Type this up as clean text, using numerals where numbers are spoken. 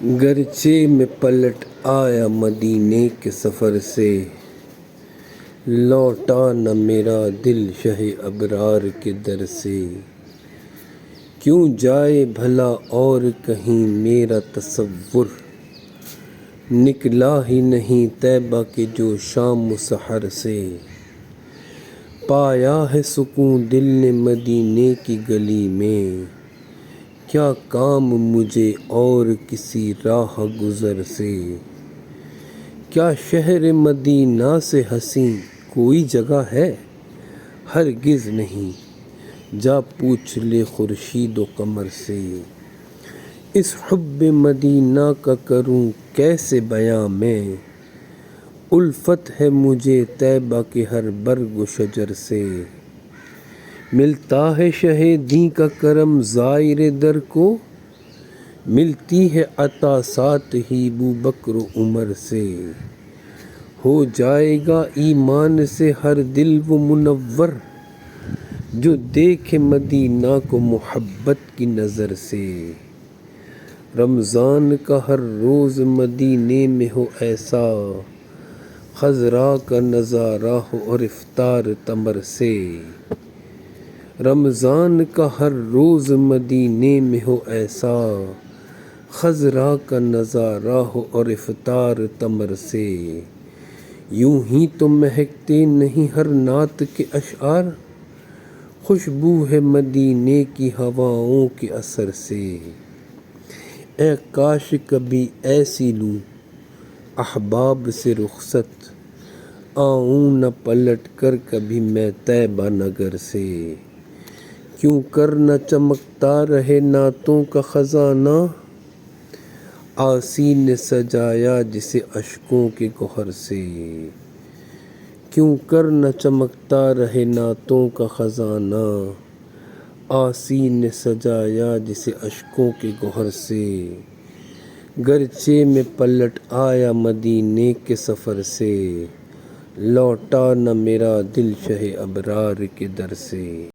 گرچہ میں پلٹ آیا مدینے کے سفر سے، لوٹا نہ میرا دل شہ ابرار کے در سے۔ کیوں جائے بھلا اور کہیں میرا تصور، نکلا ہی نہیں طیبہ کے جو شام و سحر سے۔ پایا ہے سکون دل نے مدینے کی گلی میں، کیا کام مجھے اور کسی راہ گزر سے۔ کیا شہر مدینہ سے حسین کوئی جگہ ہے؟ ہرگز نہیں، جا پوچھ لے خورشید و قمر سے۔ اس حب مدینہ کا کروں کیسے بیاں میں، الفت ہے مجھے طیبہ کے ہر برگ و شجر سے۔ ملتا ہے شہ دین کا کرم زائر در کو، ملتی ہے عطا ساتھ ہی بوبکر و عمر سے۔ ہو جائے گا ایمان سے ہر دل وہ منور، جو دیکھے مدینہ کو محبت کی نظر سے۔ رمضان کا ہر روز مدینے میں ہو ایسا، خضرا کا نظارہ ہو اور افطار تمر سے۔ رمضان کا ہر روز مدینے میں ہو ایسا، خضرا کا نظارہ ہو اور افطار تمر سے۔ یوں ہی تو مہکتے نہیں ہر نعت کے اشعار، خوشبو ہے مدینے کی ہواؤں کے اثر سے۔ اے کاش کبھی ایسی لوں احباب سے رخصت، آؤں نہ پلٹ کر کبھی میں طیبہ نگر سے۔ کیوں کر نہ چمکتا رہے نعتوں کا خزانہ، عاصی نے سجایا جسے اشکوں کے گوہر سے۔ کیوں کر نہ چمکتا رہے نعتوں کا خزانہ، عاصی نے سجایا جسے اشکوں کے گوہر سے۔ گرچہ میں پلٹ آیا مدینے کے سفر سے، لوٹا نہ میرا دل شہ ابرار کے در سے۔